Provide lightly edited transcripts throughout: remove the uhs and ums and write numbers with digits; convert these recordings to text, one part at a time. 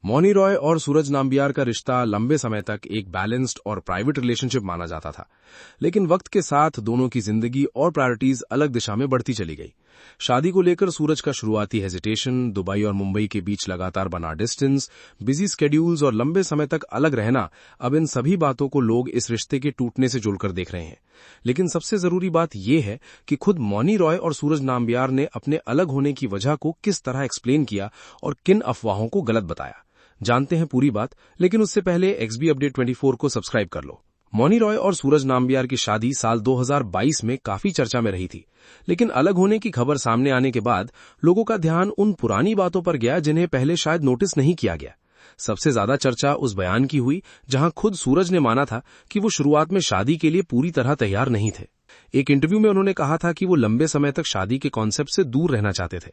मौनी रॉय और सूरज नाम्बियार का रिश्ता लंबे समय तक एक बैलेंस्ड और प्राइवेट रिलेशनशिप माना जाता था, लेकिन वक्त के साथ दोनों की जिंदगी और प्रायोरिटीज अलग दिशा में बढ़ती चली गई। शादी को लेकर सूरज का शुरुआती हेजिटेशन, दुबई और मुंबई के बीच लगातार बना डिस्टेंस, बिजी स्केड्यूल्स और लंबे समय तक अलग रहना, अब इन सभी बातों को लोग इस रिश्ते के टूटने से जोड़कर देख रहे हैं। लेकिन सबसे जरूरी बात यह है कि खुद मौनी रॉय और सूरज नाम्बियार ने अपने अलग होने की वजह को किस तरह एक्सप्लेन किया और किन अफवाहों को गलत बताया। जानते हैं पूरी बात, लेकिन उससे पहले एक्सबी अपडेट 24 को सब्सक्राइब कर लो। मौनी रॉय और सूरज नाम्बियार की शादी साल 2022 में काफी चर्चा में रही थी, लेकिन अलग होने की खबर सामने आने के बाद लोगों का ध्यान उन पुरानी बातों पर गया जिन्हें पहले शायद नोटिस नहीं किया गया। सबसे ज्यादा चर्चा उस बयान की हुई जहां खुद सूरज ने माना था कि वो शुरुआत में शादी के लिए पूरी तरह तैयार नहीं थे। एक इंटरव्यू में उन्होंने कहा था कि वो लंबे समय तक शादी के कॉन्सेप्ट से दूर रहना चाहते थे,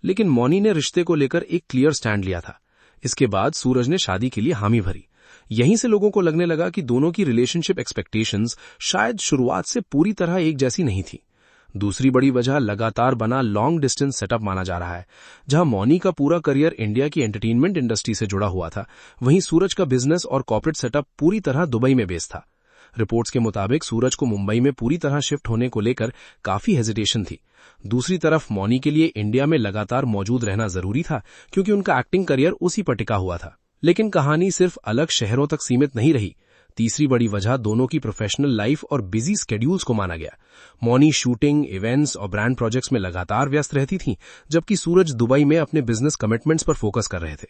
लेकिन मौनी ने रिश्ते को लेकर एक क्लियर स्टैंड लिया था। इसके बाद सूरज ने शादी के लिए हामी भरी। यहीं से लोगों को लगने लगा कि दोनों की रिलेशनशिप एक्सपेक्टेशंस शायद शुरुआत से पूरी तरह एक जैसी नहीं थी। दूसरी बड़ी वजह लगातार बना लॉन्ग डिस्टेंस सेटअप माना जा रहा है। जहां मौनी का पूरा करियर इंडिया की एंटरटेनमेंट इंडस्ट्री से जुड़ा हुआ था, वहीं सूरज का बिजनेस और कॉर्पोरेट सेटअप पूरी तरह दुबई में बेस्ड था। रिपोर्ट्स के मुताबिक सूरज को मुंबई में पूरी तरह शिफ्ट होने को लेकर काफी हेजिटेशन थी। दूसरी तरफ मौनी के लिए इंडिया में लगातार मौजूद रहना जरूरी था, क्योंकि उनका एक्टिंग करियर उसी पर टिका हुआ था। लेकिन कहानी सिर्फ अलग शहरों तक सीमित नहीं रही। तीसरी बड़ी वजह दोनों की प्रोफेशनल लाइफ और बिजी स्केड्यूल्स को माना गया। मौनी शूटिंग, इवेंट्स और ब्रांड प्रोजेक्ट्स में लगातार व्यस्त रहती थीं, जबकि सूरज दुबई में अपने बिजनेस कमिटमेंट्स पर फोकस कर रहे थे।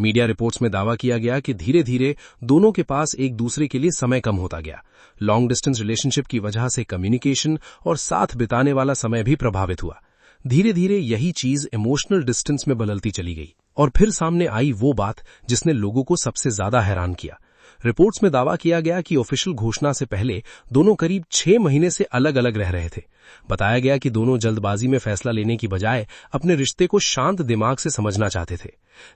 मीडिया रिपोर्ट्स में दावा किया गया कि धीरे धीरे दोनों के पास एक दूसरे के लिए समय कम होता गया। लॉन्ग डिस्टेंस रिलेशनशिप की वजह से कम्युनिकेशन और साथ बिताने वाला समय भी प्रभावित हुआ। धीरे धीरे यही चीज इमोशनल डिस्टेंस में बदलती चली गई। और फिर सामने आई वो बात जिसने लोगों को सबसे ज्यादा हैरान किया। रिपोर्ट्स में दावा किया गया कि ऑफिशियल घोषणा से पहले दोनों करीब 6 महीने से अलग अलग रह रहे थे। बताया गया कि दोनों जल्दबाजी में फैसला लेने की बजाय अपने रिश्ते को शांत दिमाग से समझना चाहते थे।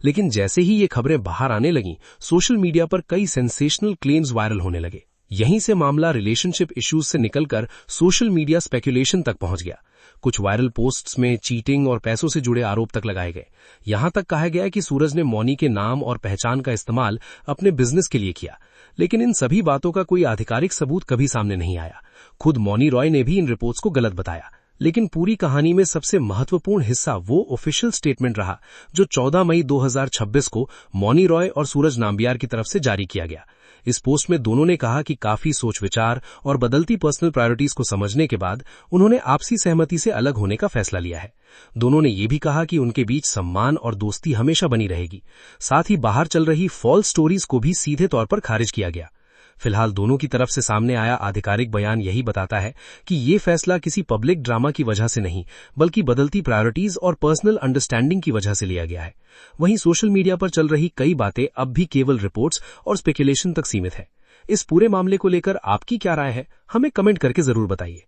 लेकिन जैसे ही ये खबरें बाहर आने लगीं, सोशल मीडिया पर कई सेंसेशनल क्लेम्स वायरल होने लगे। यहीं से मामला रिलेशनशिप इश्यूज से निकलकर सोशल मीडिया स्पेकुलेशन तक पहुंच गया। कुछ वायरल पोस्ट्स में चीटिंग और पैसों से जुड़े आरोप तक लगाए गए। यहां तक कहा गया कि सूरज ने मौनी के नाम और पहचान का इस्तेमाल अपने बिजनेस के लिए किया। लेकिन इन सभी बातों का कोई आधिकारिक सबूत कभी सामने नहीं आया। खुद मौनी रॉय ने भी इन रिपोर्ट्स को गलत बताया। लेकिन पूरी कहानी में सबसे महत्वपूर्ण हिस्सा वो ऑफिशियल स्टेटमेंट रहा जो 14 मई 2026 को मौनी रॉय और सूरज नाम्बियार की तरफ से जारी किया गया। इस पोस्ट में दोनों ने कहा कि काफी सोच विचार और बदलती पर्सनल प्रायोरिटीज को समझने के बाद उन्होंने आपसी सहमति से अलग होने का फैसला लिया है। दोनों ने ये भी कहा कि उनके बीच सम्मान और दोस्ती हमेशा बनी रहेगी। साथ ही बाहर चल रही फॉल्स स्टोरीज को भी सीधे तौर पर खारिज किया गया। फिलहाल दोनों की तरफ से सामने आया आधिकारिक बयान यही बताता है कि ये फैसला किसी पब्लिक ड्रामा की वजह से नहीं, बल्कि बदलती प्रायोरिटीज और पर्सनल अंडरस्टैंडिंग की वजह से लिया गया है। वहीं सोशल मीडिया पर चल रही कई बातें अब भी केवल रिपोर्ट्स और स्पेकुलेशन तक सीमित है। इस पूरे मामले को लेकर आपकी क्या राय है, हमें कमेंट करके जरूर बताइए।